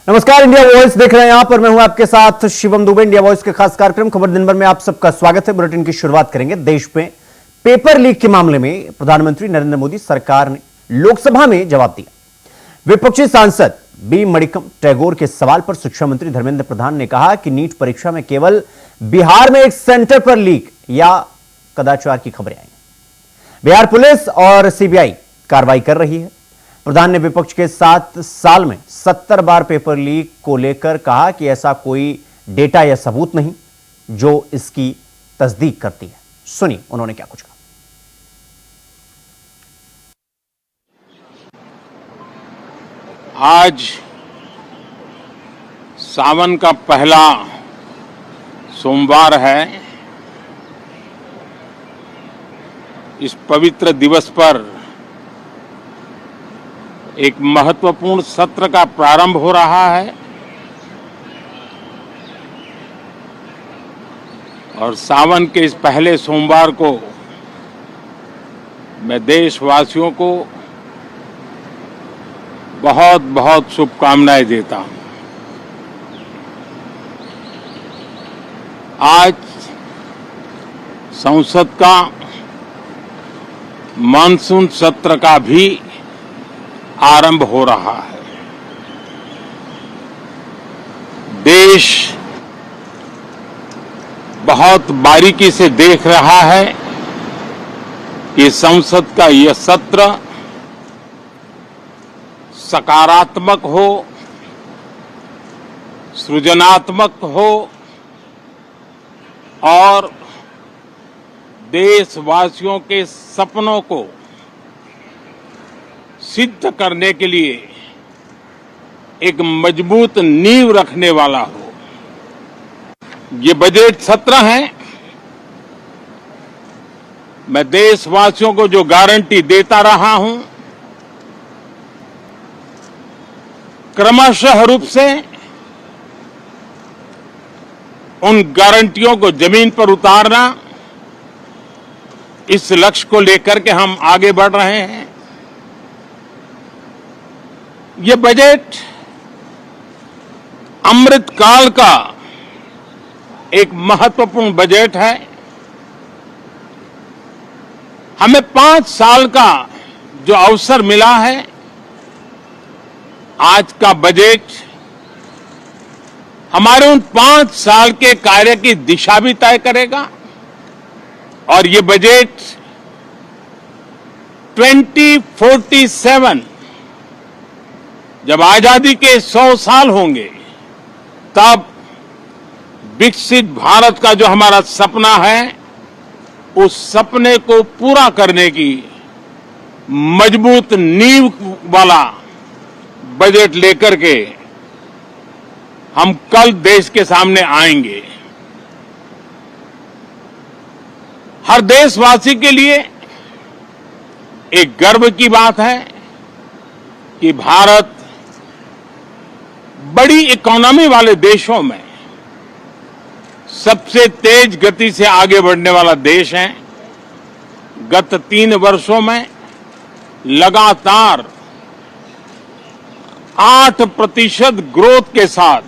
नमस्कार, India voice देख रहे हैं यहां पर। मैं हूं आपके साथ शिवम दुबे। इंडिया वॉइस के खास कार्यक्रम खबर दिन भर में आप सबका स्वागत है। बुलेटिन की शुरुआत करेंगे। देश में पेपर लीक के मामले में प्रधानमंत्री नरेंद्र मोदी सरकार ने लोकसभा में जवाब दिया। विपक्षी सांसद बी मणिकम टैगोर के सवाल पर शिक्षा मंत्री धर्मेंद्र प्रधान ने कहा कि नीट परीक्षा में केवल बिहार में एक सेंटर पर लीक या कदाचार की खबरें आई। बिहार पुलिस और सीबीआई कार्रवाई कर रही है। प्रधान ने विपक्ष के 7 साल में 70 बार पेपर लीक को लेकर कहा कि ऐसा कोई डेटा या सबूत नहीं जो इसकी तस्दीक करती है। सुनिए उन्होंने क्या कुछ कहा। आज सावन का पहला सोमवार है। इस पवित्र दिवस पर एक महत्वपूर्ण सत्र का प्रारंभ हो रहा है और सावन के इस पहले सोमवार को मैं देशवासियों को बहुत बहुत शुभकामनाएं देता हूं। आज संसद का मानसून सत्र का भी आरंभ हो रहा है। देश बहुत बारीकी से देख रहा है कि संसद का यह सत्र सकारात्मक हो, सृजनात्मक हो और देशवासियों के सपनों को सिद्ध करने के लिए एक मजबूत नींव रखने वाला हो। ये बजट सत्र है। मैं देशवासियों को जो गारंटी देता रहा हूं, क्रमशः रूप से उन गारंटियों को जमीन पर उतारना, इस लक्ष्य को लेकर के हम आगे बढ़ रहे हैं। ये बजट अमृतकाल का एक महत्वपूर्ण बजट है। हमें 5 साल का जो अवसर मिला है, आज का बजट हमारे उन 5 साल के कार्य की दिशा भी तय करेगा और ये बजट 2047 जब आजादी के 100 साल होंगे, तब विकसित भारत का जो हमारा सपना है, उस सपने को पूरा करने की मजबूत नींव वाला बजट लेकर के हम कल देश के सामने आएंगे। हर देशवासी के लिए एक गर्व की बात है कि भारत बड़ी इकोनॉमी वाले देशों में सबसे तेज गति से आगे बढ़ने वाला देश है। गत 3 वर्षों में लगातार 8% ग्रोथ के साथ,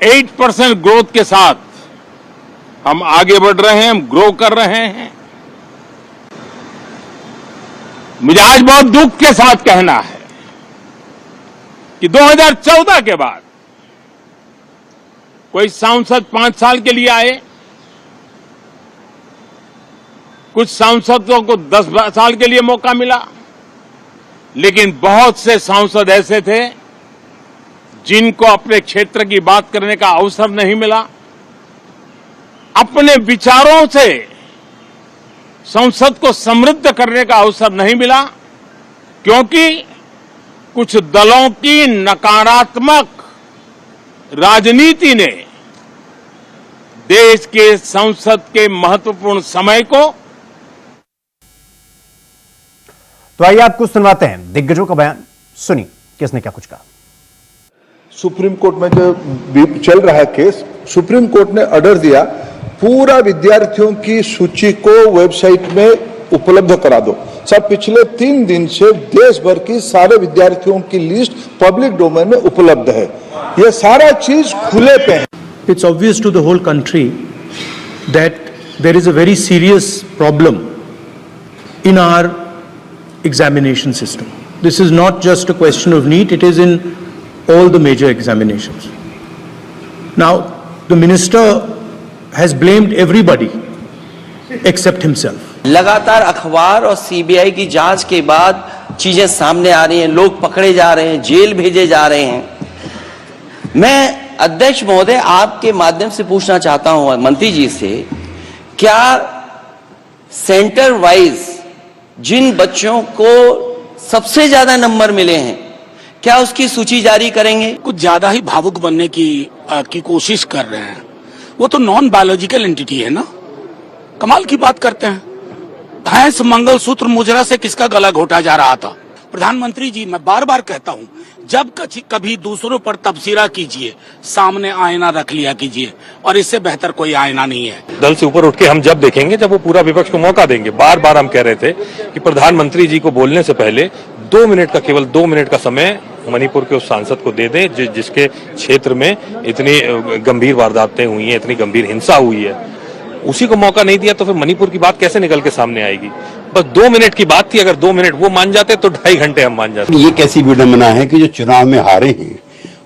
8% ग्रोथ के साथ हम आगे बढ़ रहे हैं, हम ग्रो कर रहे हैं। मुझे आज बहुत दुख के साथ कहना है कि 2014 के बाद कोई सांसद 5 साल के लिए आए, कुछ सांसदों को 10 साल के लिए मौका मिला, लेकिन बहुत से सांसद ऐसे थे जिनको अपने क्षेत्र की बात करने का अवसर नहीं मिला। अपने विचारों से संसद को समृद्ध करने का अवसर नहीं मिला, क्योंकि कुछ दलों की नकारात्मक राजनीति ने देश के संसद के महत्वपूर्ण समय को। तो आइए आपको सुनवाते हैं दिग्गजों का बयान। सुनिए किसने क्या कुछ कहा। सुप्रीम कोर्ट में जो चल रहा है केस, सुप्रीम कोर्ट ने ऑर्डर दिया पूरा विद्यार्थियों की सूची को वेबसाइट में उपलब्ध करा दो। सर पिछले 3 दिन से देश भर की सारे विद्यार्थियों की लिस्ट पब्लिक डोमेन में उपलब्ध है। ये सारा चीज खुले पे है। It's obvious to the whole country that there is a very serious problem in our examination system. This is not just a question of NEET, it is in all the major examinations. Now, the minister has blamed everybody except himself. लगातार अखबार और CBI की जांच के बाद चीजें सामने आ रही हैं, लोग पकड़े जा रहे हैं, जेल भेजे जा रहे हैं। मैं अध्यक्ष महोदय आपके माध्यम से पूछना चाहता हूं मंत्री जी से, क्या सेंटर वाइज जिन बच्चों को सबसे ज्यादा नंबर मिले हैं, क्या उसकी सूची जारी करेंगे? कुछ ज्यादा ही भावुक बनने की कोशिश कर रहे हैं। वो तो नॉन बायोलॉजिकल एंटिटी है ना, कमाल की बात करते हैं। भैंस मंगलसूत्र मुजरा से किसका गला घोटा जा रहा था? प्रधानमंत्री जी, मैं बार बार कहता हूं, जब कभी दूसरों पर तबसरा कीजिए, सामने आईना रख लिया कीजिए, और इससे बेहतर कोई आईना नहीं है। दल से ऊपर उठ के हम जब देखेंगे, जब वो पूरा विपक्ष को मौका देंगे। बार बार हम कह रहे थे कि प्रधानमंत्री जी को बोलने से पहले 2 मिनट का, केवल 2 मिनट का समय मणिपुर के उस सांसद को दे दें जिसके क्षेत्र में इतनी गंभीर वारदातें हुई हैं, इतनी गंभीर हिंसा हुई है। उसी को मौका नहीं दिया तो फिर मणिपुर की बात कैसे निकल के सामने आएगी? बस 2 मिनट की बात थी, अगर 2 मिनट वो मान जाते तो 2.5 घंटे हम मान जाते। ये कैसी विडंबना है कि जो चुनाव में हारे हैं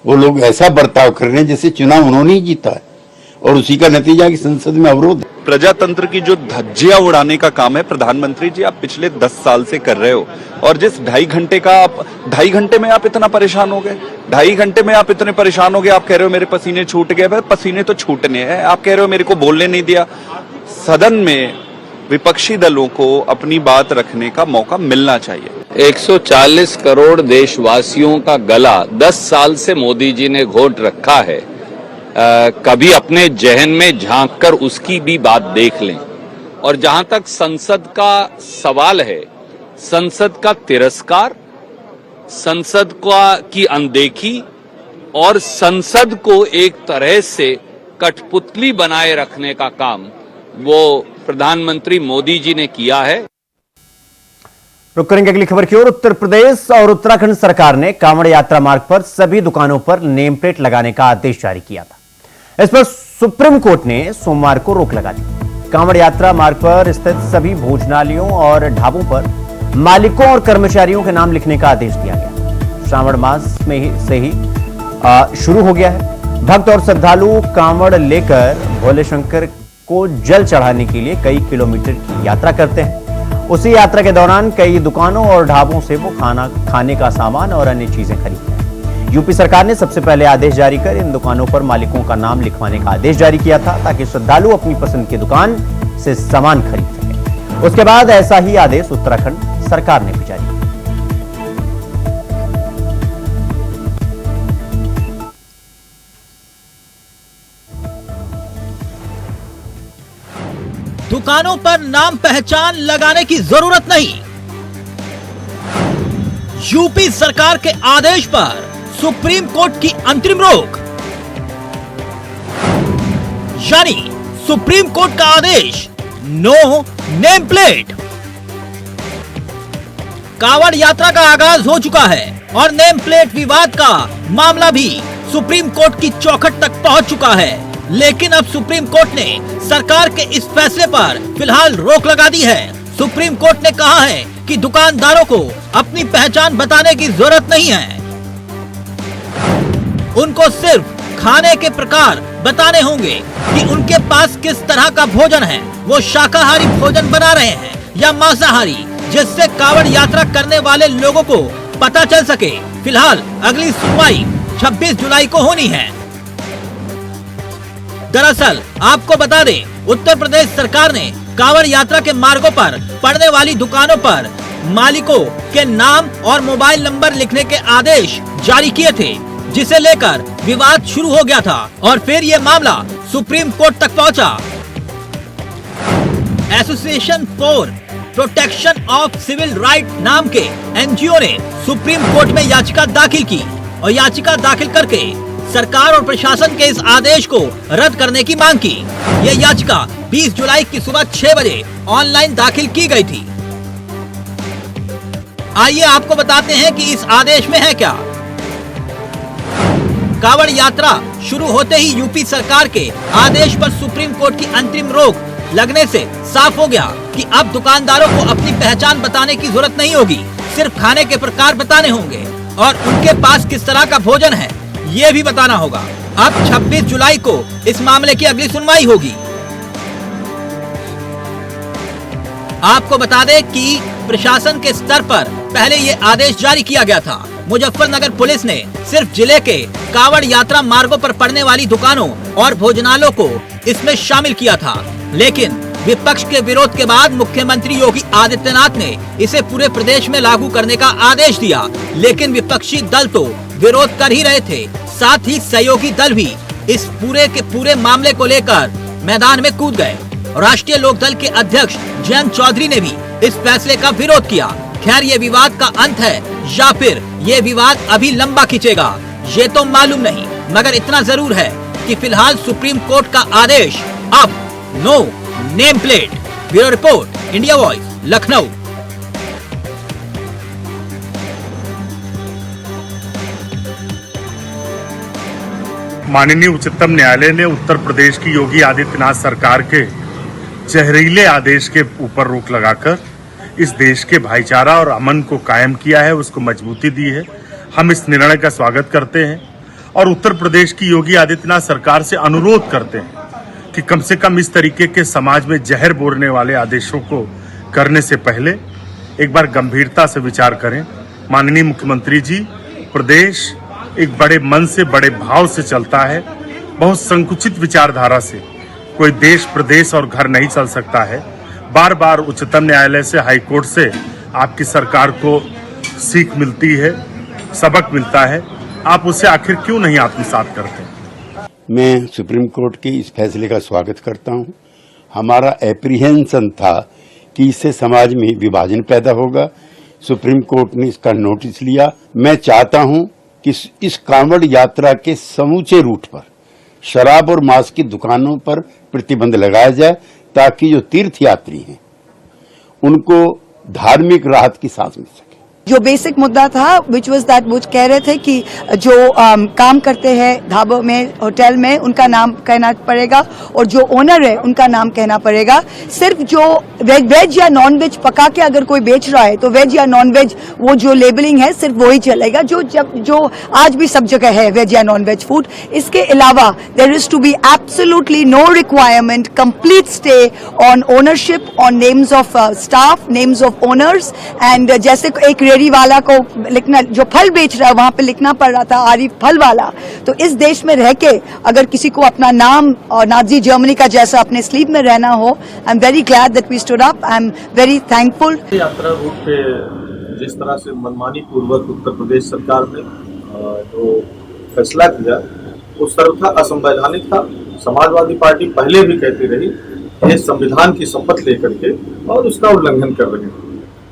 वो लोग ऐसा बर्ताव कर रहे हैं जैसे चुनाव उन्होंने ही जीता है, और उसी का नतीजा कि संसद में अवरोध। प्रजातंत्र की जो धज्जियां उड़ाने का काम है प्रधानमंत्री जी आप पिछले 10 साल से कर रहे हो, और जिस 2.5 घंटे का 2.5 घंटे में आप इतना परेशान हो गए, 2.5 घंटे में आप इतने परेशान हो गए, आप कह रहे हो मेरे पसीने छूट गए। भाई पसीने तो छूटने हैं, आप कह रहे हो मेरे को बोलने नहीं दिया। सदन में विपक्षी दलों को अपनी बात रखने का मौका मिलना चाहिए। 140 करोड़ देशवासियों का गला 10 साल से मोदी जी ने घोट रखा है। कभी अपने जहन में झांक कर उसकी भी बात देख लें। और जहां तक संसद का सवाल है, संसद का तिरस्कार, संसद की अनदेखी और संसद को एक तरह से कठपुतली बनाए रखने का काम वो प्रधानमंत्री मोदी जी ने किया है। रुक करेंगे अगली खबर की ओर। उत्तर प्रदेश और उत्तराखंड सरकार ने कांवड़ यात्रा मार्ग पर सभी दुकानों पर नेम प्लेट लगाने का आदेश जारी किया था। इस पर सुप्रीम कोर्ट ने सोमवार को रोक लगा दी। कांवड़ यात्रा मार्ग पर स्थित सभी भोजनालयों और ढाबों पर मालिकों और कर्मचारियों के नाम लिखने का आदेश दिया गया। श्रावण मास में से ही शुरू हो गया है। भक्त और श्रद्धालु कांवड़ लेकर भोले शंकर को जल चढ़ाने के लिए कई किलोमीटर की यात्रा करते हैं। उसी यात्रा के दौरान कई दुकानों और ढाबों से वो खाने का सामान और अन्य चीजें खरीदते हैं। यूपी सरकार ने सबसे पहले आदेश जारी कर इन दुकानों पर मालिकों का नाम लिखवाने का आदेश जारी किया था, ताकि श्रद्धालु अपनी पसंद की दुकान से सामान खरीद सके। उसके बाद ऐसा ही आदेश उत्तराखंड सरकार ने भी जारी किया। दुकानों पर नाम पहचान लगाने की जरूरत नहीं। यूपी सरकार के आदेश पर सुप्रीम कोर्ट की अंतरिम रोक। यानी सुप्रीम कोर्ट का आदेश, नो नेम प्लेट। कांवड़ यात्रा का आगाज हो चुका है और नेम प्लेट विवाद का मामला भी सुप्रीम कोर्ट की चौखट तक पहुंच चुका है। लेकिन अब सुप्रीम कोर्ट ने सरकार के इस फैसले पर फिलहाल रोक लगा दी है। सुप्रीम कोर्ट ने कहा है कि दुकानदारों को अपनी पहचान बताने की जरूरत नहीं है। उनको सिर्फ खाने के प्रकार बताने होंगे कि उनके पास किस तरह का भोजन है, वो शाकाहारी भोजन बना रहे हैं या मांसाहारी, जिससे कांवड़ यात्रा करने वाले लोगों को पता चल सके। फिलहाल अगली सुनवाई 26 जुलाई को होनी है। दरअसल आपको बता दें, उत्तर प्रदेश सरकार ने कांवड़ यात्रा के मार्गों पर पड़ने वाली दुकानों पर मालिकों के नाम और मोबाइल नंबर लिखने के आदेश जारी किए थे, जिसे लेकर विवाद शुरू हो गया था और फिर यह मामला सुप्रीम कोर्ट तक पहुंचा। Association for Protection of Civil Right नाम के एनजीओ ने सुप्रीम कोर्ट में याचिका दाखिल की और याचिका दाखिल करके सरकार और प्रशासन के इस आदेश को रद्द करने की मांग की। यह याचिका 20 जुलाई की सुबह 6 बजे ऑनलाइन दाखिल की गई थी। आइए आपको बताते हैं कि इस आदेश में है क्या। कांवड़ यात्रा शुरू होते ही यूपी सरकार के आदेश पर सुप्रीम कोर्ट की अंतरिम रोक लगने से साफ हो गया कि अब दुकानदारों को अपनी पहचान बताने की जरूरत नहीं होगी, सिर्फ खाने के प्रकार बताने होंगे और उनके पास किस तरह का भोजन है ये भी बताना होगा। अब 26 जुलाई को इस मामले की अगली सुनवाई होगी। आपको बता दें कि प्रशासन के स्तर पर पहले ये आदेश जारी किया गया था। मुजफ्फरनगर पुलिस ने सिर्फ जिले के कांवड़ यात्रा मार्गों पर पड़ने वाली दुकानों और भोजनालयों को इसमें शामिल किया था, लेकिन विपक्ष के विरोध के बाद मुख्यमंत्री योगी आदित्यनाथ ने इसे पूरे प्रदेश में लागू करने का आदेश दिया। लेकिन विपक्षी दल तो विरोध कर ही रहे थे, साथ ही सहयोगी दल भी इस पूरे के पूरे मामले को लेकर मैदान में कूद गए। राष्ट्रीय लोकदल के अध्यक्ष जयंत चौधरी ने भी इस फैसले का विरोध किया। खैर, ये विवाद का अंत है या फिर ये विवाद अभी लंबा खींचेगा ये तो मालूम नहीं, मगर इतना जरूर है कि फिलहाल सुप्रीम कोर्ट का आदेश अब no name plate. Bureau report, India Voice, Lucknow. माननीय उच्चतम न्यायालय ने उत्तर प्रदेश की योगी आदित्यनाथ सरकार के जहरीले आदेश के ऊपर रोक लगाकर इस देश के भाईचारा और अमन को कायम किया है, उसको मजबूती दी है। हम इस निर्णय का स्वागत करते हैं और उत्तर प्रदेश की योगी आदित्यनाथ सरकार से अनुरोध करते हैं कि कम से कम इस तरीके के समाज में जहर बोलने वाले आदेशों को करने से पहले एक बार गंभीरता से विचार करें। माननीय मुख्यमंत्री जी, प्रदेश एक बड़े मन से, बड़े भाव से चलता है। बहुत संकुचित विचारधारा से कोई देश, प्रदेश और घर नहीं चल सकता है। बार बार उच्चतम न्यायालय से, हाई कोर्ट से आपकी सरकार को सीख मिलती है, सबक मिलता है। आप उसे आखिर क्यों नहीं आत्मसात करते? मैं सुप्रीम कोर्ट के इस फैसले का स्वागत करता हूं। हमारा एप्रीहेंशन था कि इससे समाज में विभाजन पैदा होगा। सुप्रीम कोर्ट ने इसका नोटिस लिया। मैं चाहता हूं कि इस कांवड़ यात्रा के समूचे रूट पर शराब और मांस की दुकानों पर प्रतिबंध लगाया जाए, ताकि जो तीर्थयात्री हैं उनको धार्मिक राहत की सांस मिल सके। जो बेसिक मुद्दा था विच वॉज दैट, वो कह रहे थे कि जो काम करते हैं ढाबों में, होटल में, उनका नाम कहना पड़ेगा और जो ओनर है उनका नाम कहना पड़ेगा। सिर्फ जो वेज या नॉन वेज पका के अगर कोई बेच रहा है तो वेज या नॉन वेज वो जो लेबलिंग है सिर्फ वही चलेगा, जो आज भी सब जगह है वेज या नॉन वेज फूड। इसके अलावा there is to be absolutely no requirement, complete stay on ownership, on names of staff, names of owners. And जैसे एक रेडी वाला को लिखना, जो फल बेच रहा है वहां पे लिखना पड़ रहा था आरिफ फल वाला, तो इस देश में रह के अगर किसी को अपना नाम और नाजी जर्मनी का जैसा अपने स्लीव में रहना हो, I am very glad that we stood up, I am very thankful. यात्रा रूट पे जिस तरह से मनमानी पूर्वक उत्तर प्रदेश सरकार ने जो फैसला किया वो सर्वथा असंवैधानिक था। समाजवादी पार्टी पहले भी कहती रही ये संविधान की शपथ लेकर के और उसका उल्लंघन कर रहे हैं,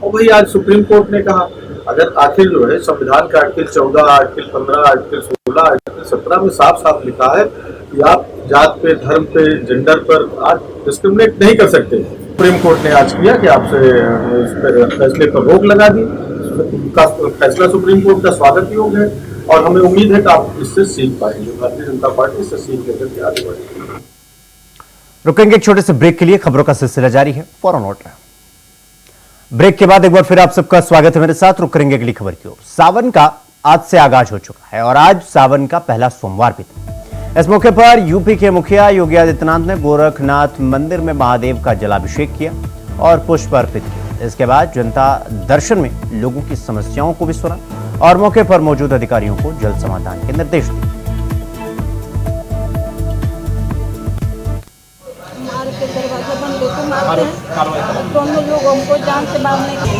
और वही आज सुप्रीम कोर्ट ने कहा। अगर आखिर जो है संविधान का आर्टिकल 14, आर्टिकल 15, आर्टिकल 16, आर्टिकल 17 में साफ साफ लिखा है कि आप जात पे, धर्म पे, जेंडर पर आज डिस्क्रिमिनेट नहीं कर सकते। सुप्रीम कोर्ट ने आज किया कि आपसे फैसले पर रोक लगा दी। उनका फैसला सुप्रीम कोर्ट का स्वागत योग्य है और हमें उम्मीद है कि आप इससे सीख पाएंगे। भारतीय जनता पार्टी इससे सीख लेकर के आगे बढ़ेगी। रुकेंगे एक छोटे से ब्रेक के लिए। खबरों का सिलसिला जारी है, फौरन लौट रहे हैं। ब्रेक के बाद एक बार फिर आप सबका स्वागत है मेरे साथ। रुक करेंगे अगली खबर की ओर। सावन का आज से आगाज हो चुका है और आज सावन का पहला सोमवार भी था। इस मौके पर यूपी के मुखिया योगी आदित्यनाथ ने गोरखनाथ मंदिर में महादेव का जलाभिषेक किया और पुष्प अर्पित किया। इसके बाद जनता दर्शन में लोगों की समस्याओं को भी सुना और मौके पर मौजूद अधिकारियों को जल्द समाधान के निर्देश दिए। दरवाजा बंद लेकर मारते हैं, दोनों लोग हमको जान से मारने का।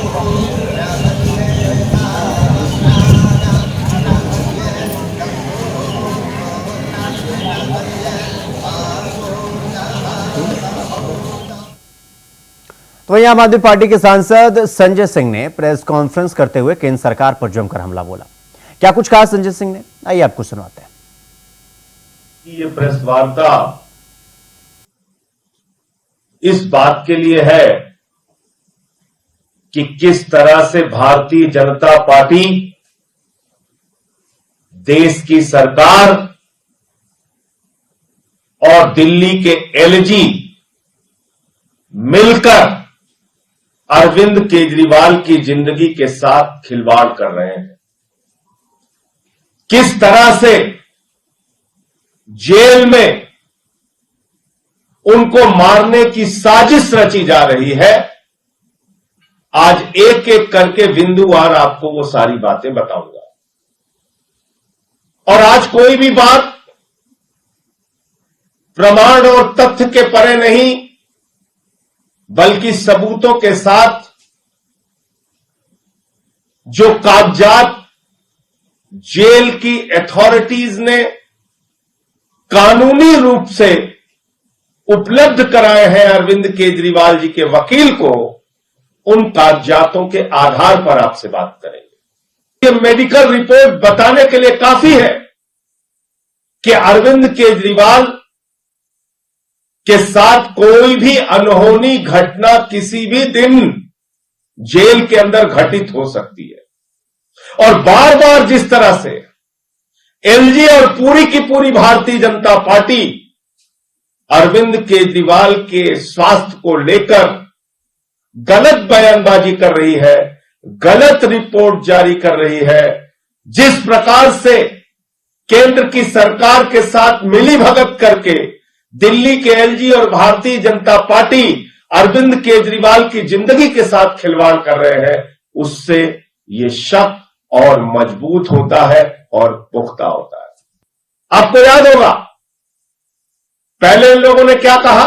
तो वहीं आम आदमी पार्टी के सांसद संजय सिंह ने प्रेस कॉन्फ्रेंस करते हुए केंद्र सरकार पर जमकर हमला बोला। क्या कुछ कहा संजय सिंह ने, आइए आपको सुनाते हैं। ये प्रेस वार्ता इस बात के लिए है कि किस तरह से भारतीय जनता पार्टी देश की सरकार और दिल्ली के एलजी मिलकर अरविंद केजरीवाल की जिंदगी के साथ खिलवाड़ कर रहे हैं। किस तरह से जेल में उनको मारने की साजिश रची जा रही है, आज एक एक करके बिंदुवार आपको वो सारी बातें बताऊंगा। और आज कोई भी बात प्रमाण और तथ्य के परे नहीं, बल्कि सबूतों के साथ जो कागजात जेल की अथॉरिटीज ने कानूनी रूप से उपलब्ध कराए हैं अरविंद केजरीवाल जी के वकील को, उन कागजातों के आधार पर आपसे बात करेंगे। ये मेडिकल रिपोर्ट बताने के लिए काफी है कि अरविंद केजरीवाल के साथ कोई भी अनहोनी घटना किसी भी दिन जेल के अंदर घटित हो सकती है। और बार बार जिस तरह से एलजी और पूरी की पूरी भारतीय जनता पार्टी अरविंद केजरीवाल के स्वास्थ्य को लेकर गलत बयानबाजी कर रही है, गलत रिपोर्ट जारी कर रही है, जिस प्रकार से केंद्र की सरकार के साथ मिलीभगत करके दिल्ली के एलजी और भारतीय जनता पार्टी अरविंद केजरीवाल की जिंदगी के साथ खिलवाड़ कर रहे हैं, उससे ये शक और मजबूत होता है और पुख्ता होता है। आपको याद होगा पहले इन लोगों ने क्या कहा,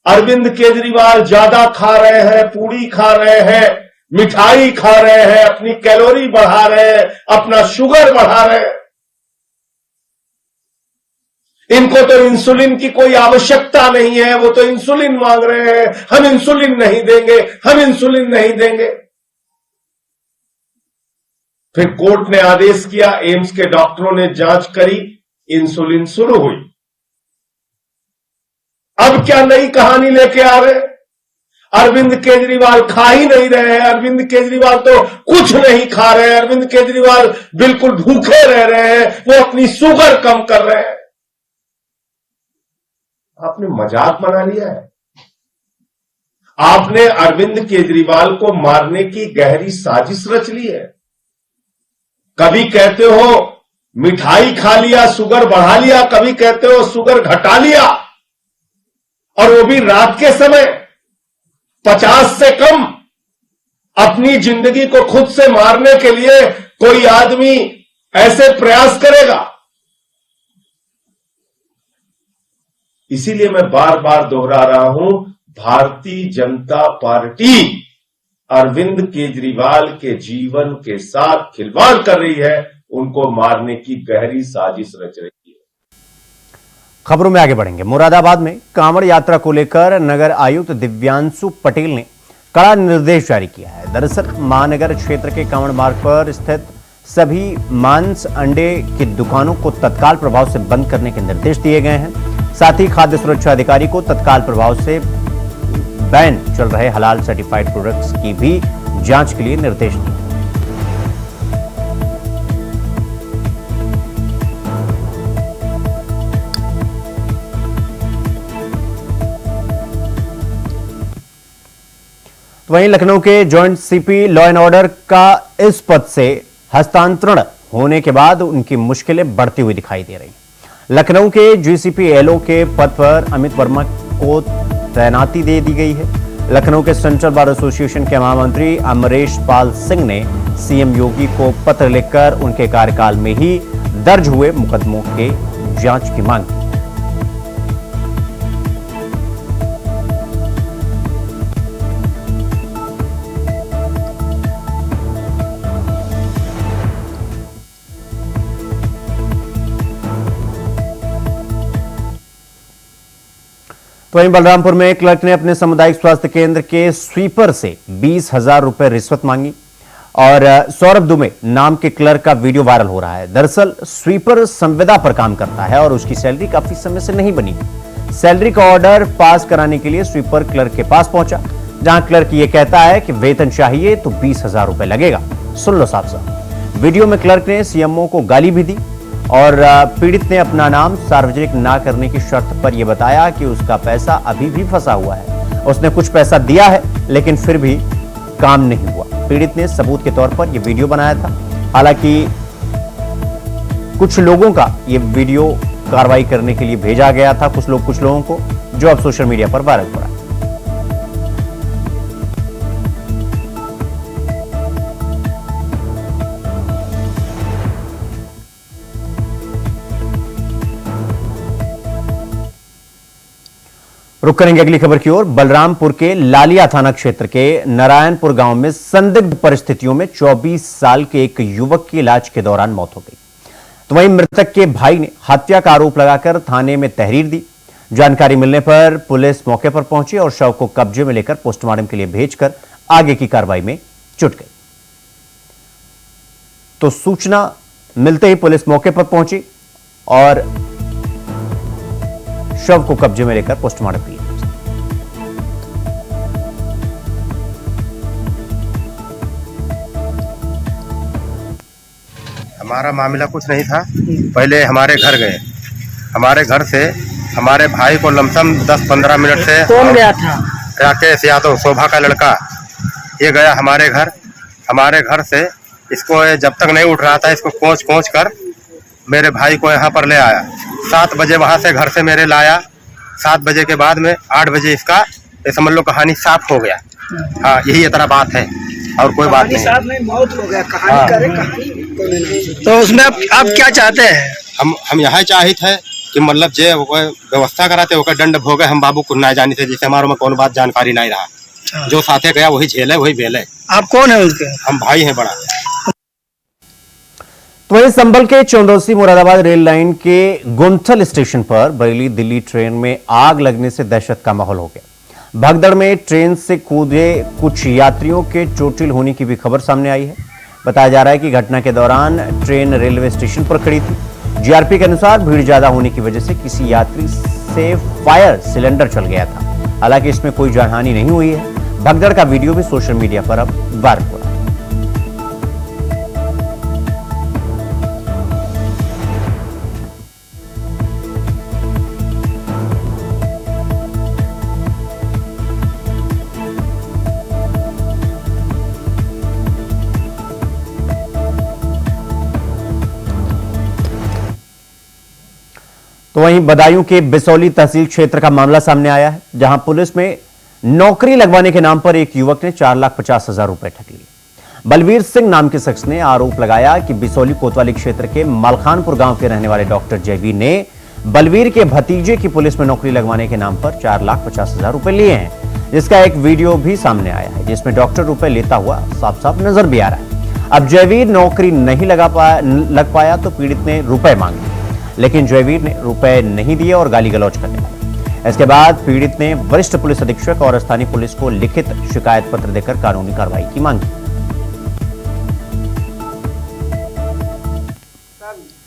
अरविंद केजरीवाल ज्यादा खा रहे हैं, पूड़ी खा रहे हैं, मिठाई खा रहे हैं, अपनी कैलोरी बढ़ा रहे हैं, अपना शुगर बढ़ा रहे हैं, इनको तो इंसुलिन की कोई आवश्यकता नहीं है, वो तो इंसुलिन मांग रहे हैं, हम इंसुलिन नहीं देंगे, हम इंसुलिन नहीं देंगे। फिर कोर्ट ने आदेश किया, एम्स के डॉक्टरों ने जांच करी, इंसुलिन शुरू हुई। अब क्या नई कहानी लेके आ रहे हैं, अरविंद केजरीवाल खा ही नहीं रहे हैं, अरविंद केजरीवाल तो कुछ नहीं खा रहे हैं, अरविंद केजरीवाल बिल्कुल भूखे रह रहे हैं, वो अपनी शुगर कम कर रहे हैं। आपने मजाक बना लिया है। आपने अरविंद केजरीवाल को मारने की गहरी साजिश रच ली है। कभी कहते हो मिठाई खा लिया, शुगर बढ़ा लिया, कभी कहते हो शुगर घटा लिया, और वो भी रात के समय 50 से कम। अपनी जिंदगी को खुद से मारने के लिए कोई आदमी ऐसे प्रयास करेगा? इसीलिए मैं बार बार दोहरा रहा हूं, भारतीय जनता पार्टी अरविंद केजरीवाल के जीवन के साथ खिलवाड़ कर रही है, उनको मारने की गहरी साजिश रच रही है। खबरों में आगे बढ़ेंगे। मुरादाबाद में कांवड़ यात्रा को लेकर नगर आयुक्त दिव्यांशु पटेल ने कड़ा निर्देश जारी किया है। दरअसल महानगर क्षेत्र के कांवड़ मार्ग पर स्थित सभी मांस अंडे की दुकानों को तत्काल प्रभाव से बंद करने के निर्देश दिए गए हैं। साथ ही खाद्य सुरक्षा अधिकारी को तत्काल प्रभाव से बैन चल रहे हलाल सर्टिफाइड प्रोडक्ट्स की भी जांच के लिए निर्देश दिए। तो वहीं लखनऊ के joint CP law and order का इस पद से हस्तांतरण होने के बाद उनकी मुश्किलें बढ़ती हुई दिखाई दे रही। लखनऊ के जीसीपी एलओ के पद पर अमित वर्मा को तैनाती दे दी गई है। लखनऊ के सेंट्रल बार एसोसिएशन के महामंत्री अमरेश पाल सिंह ने सीएम योगी को पत्र लिखकर उनके कार्यकाल में ही दर्ज हुए मुकदमों के जांच की मांग की। तो वहीं बलरामपुर में क्लर्क ने अपने सामुदायिक स्वास्थ्य केंद्र के स्वीपर से 20,000 रुपए रिश्वत मांगी और सौरभ दुबे नाम के क्लर्क का वीडियो वायरल हो रहा है। दरअसल स्वीपर संविदा पर काम करता है और उसकी सैलरी काफी समय से नहीं बनी। सैलरी का ऑर्डर पास कराने के लिए स्वीपर क्लर्क के पास पहुंचा। जहां क्लर्क ये कहता है कि वेतन चाहिए तो 20,000 रुपए लगेगा। सुन लो साफ साफ। वीडियो में क्लर्क ने सीएमओ को गाली भी दी और पीड़ित ने अपना नाम सार्वजनिक ना करने की शर्त पर यह बताया कि उसका पैसा अभी भी फंसा हुआ है। उसने कुछ पैसा दिया है लेकिन फिर भी काम नहीं हुआ। पीड़ित ने सबूत के तौर पर यह वीडियो बनाया था। हालांकि कुछ लोगों का यह वीडियो कार्रवाई करने के लिए भेजा गया था, कुछ लोगों को, जो अब सोशल मीडिया पर वायरल हो रहा है। रुक करेंगे अगली खबर की ओर। बलरामपुर के लालिया थाना क्षेत्र के नारायणपुर गांव में संदिग्ध परिस्थितियों में 24 साल के एक युवक की इलाज के दौरान मौत हो गई। तो वहीं मृतक के भाई ने हत्या का आरोप लगाकर थाने में तहरीर दी। जानकारी मिलने पर पुलिस मौके पर पहुंची और शव को कब्जे में लेकर पोस्टमार्टम के लिए भेजकर आगे की कार्रवाई में जुट गई। तो सूचना मिलते ही पुलिस मौके पर पहुंची और शव को कब्जे में लेकर पोस्टमार्टम के लिए। हमारा मामला कुछ नहीं था। पहले हमारे घर गए, हमारे घर से हमारे भाई को लमसम 10-15 मिनट से कौन गया था? राकेश यादव, शोभा का लड़का, ये गया हमारे घर। हमारे घर से इसको जब तक नहीं उठ रहा था इसको कोंच कर मेरे भाई को यहाँ पर ले आया। 7 बजे वहाँ से घर से मेरे लाया। 7 बजे के बाद में 8 बजे इसका ये समझ लो कहानी साफ हो गया। हाँ, यही इतना बात है और कोई बात नहीं। मौत हो गया, कहानी करे कहानी। तो उसमें आप क्या चाहते हैं? हम यहाँ चाहते हैं कि मतलब जे व्यवस्था कराते होकर दंड भोगे, हम बाबू को ना जानी थे, जिससे हमारे में कौन बात जानकारी नहीं रहा। जो साथे गया वही झेले वही बेले। आप कौन है उसके? हम भाई हैं बड़ा। तो वहीं संभल के चौंदौसी मुरादाबाद रेल लाइन के गुंथल स्टेशन पर बरेली दिल्ली ट्रेन में आग लगने से दहशत का माहौल हो गया। भगदड़ में ट्रेन से कूदे कुछ यात्रियों के चोटिल होने की भी खबर सामने आई है। बताया जा रहा है कि घटना के दौरान ट्रेन रेलवे स्टेशन पर खड़ी थी। जीआरपी के अनुसार भीड़ ज्यादा होने की वजह से किसी यात्री से फायर सिलेंडर चल गया था। हालांकि इसमें कोई जानहानि नहीं हुई है। भगदड़ का वीडियो भी सोशल मीडिया पर अब वायरल हो रहा है। तो वहीं बदायूं के बिसौली तहसील क्षेत्र का मामला सामने आया है, जहां पुलिस में नौकरी लगवाने के नाम पर एक युवक ने 4,50,000 रुपए ठग लिए। बलवीर सिंह नाम के शख्स ने आरोप लगाया कि बिसौली कोतवाली क्षेत्र के मलखानपुर गांव के रहने वाले डॉक्टर जयवीर ने बलवीर के भतीजे की पुलिस में नौकरी लगवाने के नाम पर 4,50,000 रुपए लिए हैं, जिसका एक वीडियो भी सामने आया है, जिसमें डॉक्टर रुपए लेता हुआ साफ साफ नजर भी आ रहा है। अब जयवीर नौकरी नहीं लग पाया तो पीड़ित ने रुपए मांगे, लेकिन जयवीर ने रुपए नहीं दिए और गाली गलौज करने लगा। इसके बाद पीड़ित ने वरिष्ठ पुलिस अधीक्षक और स्थानीय पुलिस को लिखित शिकायत पत्र देकर कानूनी कार्रवाई की मांग की।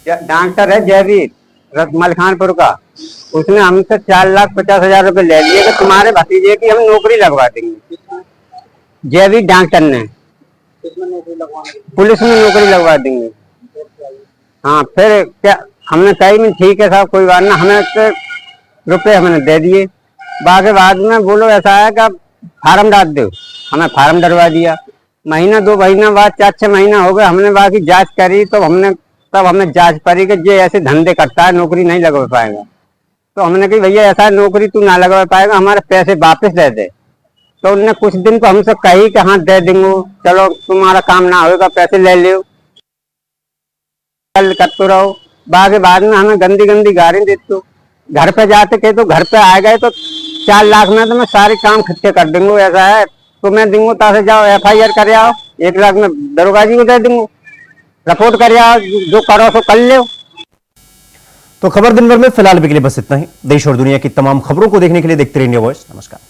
डॉक्टर है जयवीर मलखानपुर का, उसने हमसे 4,50,000 रुपए ले लिए कि तुम्हारे भतीजे की हम नौकरी लगवा देंगे। जयवीर डॉक्टर ने पुलिस में नौकरी लगवा देंगे। हाँ, फिर क्या हमने कही में ठीक है साहब कोई बात ना, हमें तो रुपए हमने दे दिए। बाकी बाद में बोलो ऐसा है कि फार्म डाल दो, हमें फार्म डलवा दिया। महीना 2 महीना बाद 4-6 महीना हो गए, हमने बाकी जांच करी तो तब हमें जांच पड़ी कि ये ऐसे धंधे करता है, नौकरी नहीं लगवा पाएगा। तो हमने कही भैया ऐसा नौकरी तू ना लगवा पाएगा, हमारे पैसे वापस दे दे। तो उनने कुछ दिन को हमसे कही कि हाँ दे देंगे, चलो तुम्हारा काम ना होगा पैसे ले लो, कल करते रहो। बाकी बाद में हमें गंदी गंदी गाली देते हो। घर पे जाते के तो घर पे आ गए तो 4 लाख में तो मैं सारे काम खत्ते कर दूंगा, ऐसा है तो मैं दूंगा, तासे जाओ FIR कर आओ, 1 लाख में दरोगा जी को दे दूंगा, रिपोर्ट कर आओ, जो करो सो कर लो। तो खबर दिन भर में फिलहाल के लिए बस इतना ही। देश और दुनिया की तमाम खबरों को देखने के लिए देखते रहिए इंडिया वॉइस। नमस्कार।